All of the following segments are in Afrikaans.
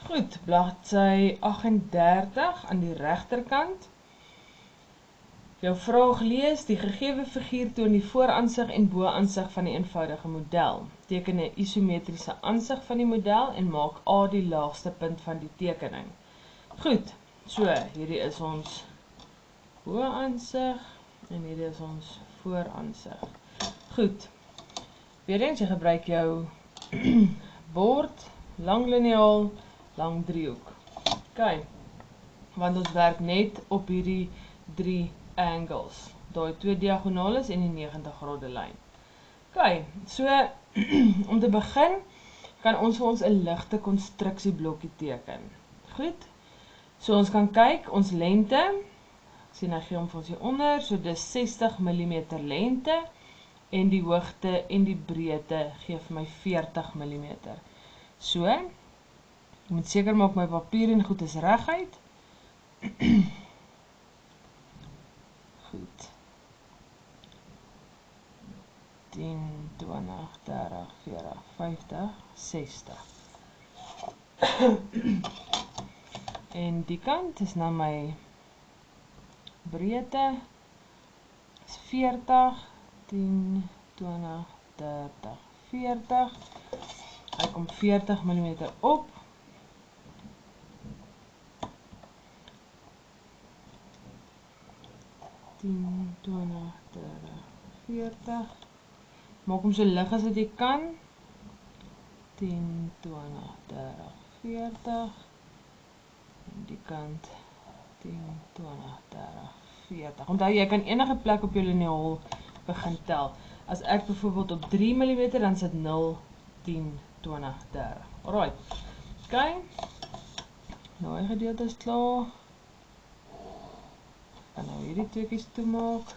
Goed, bladsy 38 aan die regterkant. Jou vraag lees, die gegewe figuur toon die vooraansig en boaansig van die eenvoudige model. Teken 'n isometriese aansig van die model en maak A die laagste punt van die tekening. Goed, so hierdie is ons boaansig en hierdie is ons vooraansig. Goed, weer eens, jy gebruik jou bord, lang liniaal, lang driehoek. OK, want ons werk net op hierdie 3 angles, daai 2 diagonales en die 90 grade lyn. OK, so om te begin kan ons vir ons 'n ligte konstruksieblokkie teken. Goed, so ons kan kyk, ons lengte, ek sien hy gee hom vir ons hieronder, so dis 60 mm lengte, en die hoogte en die breedte gee vir my 40 mm. So, ek moet seker maak my papier en goed is reguit. Goed. 10, 20, 30, 40, 50, 60. En die kant is nou my breedte, is 40, 10, 20, 30, 40. Hy kom 40 mm op. Tien, 20, 30, 40. Maak hom so lig as wat jy kan. 10, 20, 30, 40. En die kant 10, 20, 30, 40. Onthou, jy kan enige plek op jou liniaal begin tel. As ek byvoorbeeld op 3 mm, dan sit 0, 10, 20, 30. Alright. OK. Nou, die gedeelte is klaar. Ek kan nou hierdie tweekies toemaak.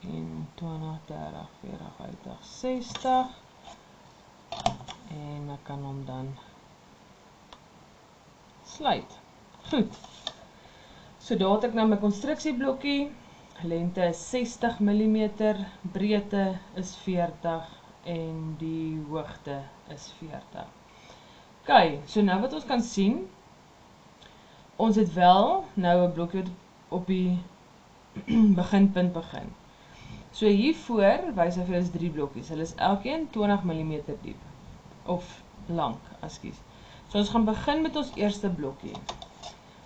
En 20, 30, 40, 50, 60. En ek kan hom dan sluit. Goed. So daar het ek nou my konstruksieblokkie. Lengte is 60 mm, breedte is 40 en die hoogte is 40. OK, so nou wat ons kan sien, ons het wel nou 'n blokkie op die beginpunt begin. So hiervoor wys hy vir ons 3 blokkies. Hulle is elkeen 20 mm diep of lank, ekskuus. So ons gaan begin met ons eerste blokkie.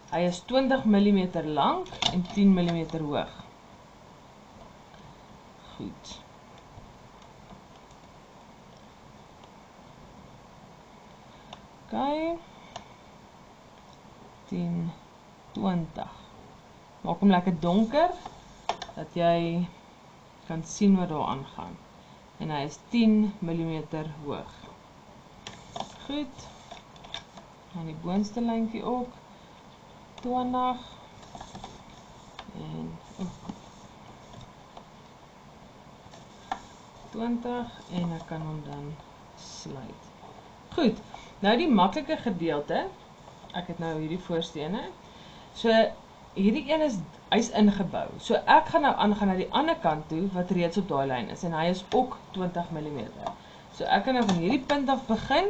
Hy is 20 mm lank en 10 mm hoog. Goed. OK. 10, 20. Maak hom lekker donker, dat jy kan sien wat daar aangaan. En hy is 10 mm hoog. Goed. Dan die boonste lyntjie ook. 20. En 20. En ek kan hom dan sluit. Goed. Nou die maklike gedeelte. Ek het nou hierdie voorstene. So hierdie een is, hy's ingebou. So ek gaan nou aangaan na die ander kant toe, wat reeds op daai lyn is. En hy is ook 20 mm. So ek kan nou van hierdie punt af begin.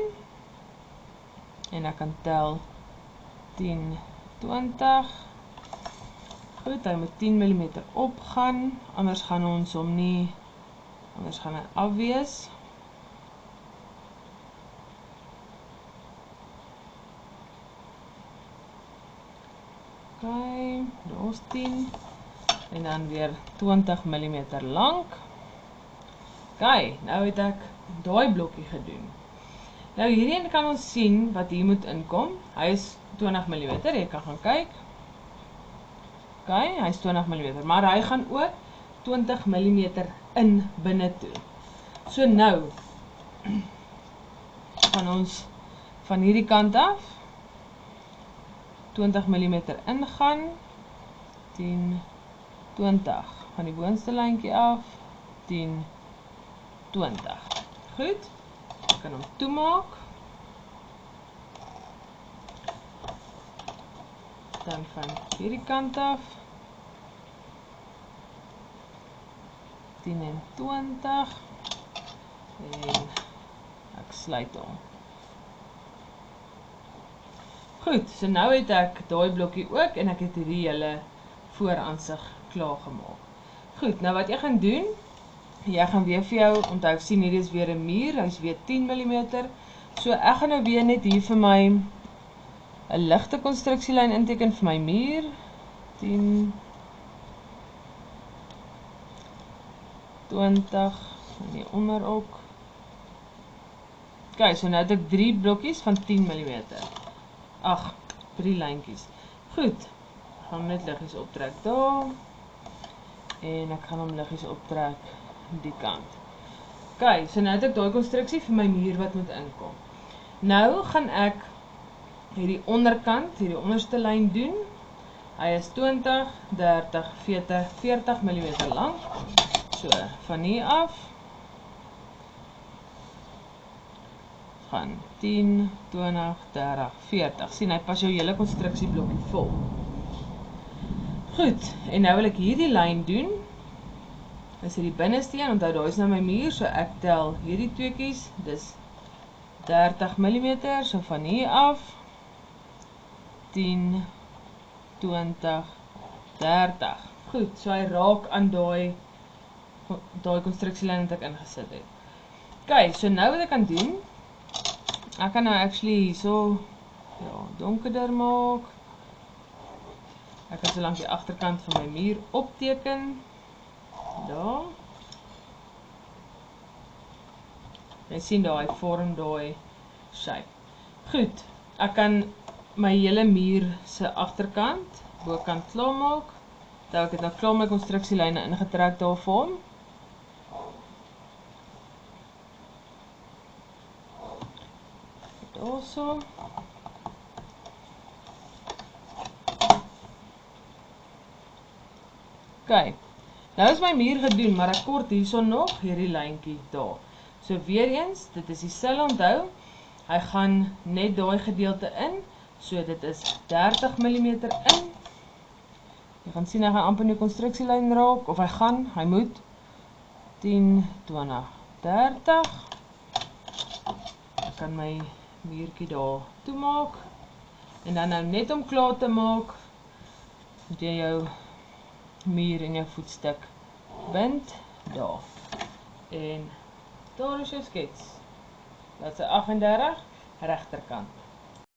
En ek kan tel 10, 20. Goed, hy moet 10 mm opgaan. Anders gaan ons hom nie, anders gaan hy afwees. OK, daar is 10. En dan weer 20 mm lank. OK, nou het ek daai blokkie gedoen. Nou hierheen kan ons sien wat hier moet inkom. Hy is 20 mm, jy kan gaan kyk. OK, hy is 20 mm, maar hy gaan ook 20 mm in binne toe. So nou gaan ons van hierdie kant af 20 mm ingaan, 10, 20, van die boonste lyntjie af, 10, 20. Goed, ek kan hom toemaak. Dan van hierdie kant af 10 en 20 en ek sluit hom. Goed, so nou het ek daai blokkie ook en ek het hierdie hele vooraansig klaar gemaak. Goed, nou wat jy gaan doen, jy gaan weer vir jou, onthou sien hierdie is weer 'n muur, hy is weer 10 mm. So ek gaan nou weer net hier vir my 'n ligte konstruksielyn inteken vir my muur. 10 20 en hier onder ook. Ok, so nou het ek 3 blokkies van 10 mm. Ag, 3 lyntjies. Goed, ek gaan net liggies optrek daar. En ek gaan hom liggies optrek die kant. Ok, so nou het ek daai konstruksie vir my muur wat moet inkom. Nou gaan ek hierdie onderkant, hierdie onderste lyn doen. Hy is 20, 30, 40 mm lank. So, van hier af gaan 10, 20, 30, 40. Sien, hy pas jou hele konstruksieblokkie vol. Goed, en nou wil ek hierdie lyn doen. Dis hierdie binneste een, onthou daar is nou my muur, so ek tel hierdie tweekies, dis 30 mm, so van hier af 10, 20, 30. Goed, so hy raak aan daai konstruksielyn wat ek ingesit het. Ok, so nou wat ek kan doen, ek kan nou actually hierso donkerder maak. Ek kan so langs die agterkant van my muur opteken. Daar. Jy sien daar, hy vorm daai shape. Goed, ek kan my hele muur se agterkant, bokant klaar maak. Dan ek het nou klaar my konstruksielyne ingetrek daar vir hom. Daarso. Ok, nou is my muur gedoen, maar ek kort hierso nog hierdie lyntjie daar. So weer eens, dit is dieselfde onthou, hy gaan net daai gedeelte in, so dit is 30 mm in. Jy gaan sien, hy gaan amper in die konstruksielyn raak, of hy moet 10, 20, 30. Ek kan my muurtjie daar toemaak, en dan nou net om klaar te maak, moet jy jou muur en jou voetstuk bind, daar. En daar is jou skets. Dat is 38, regterkant.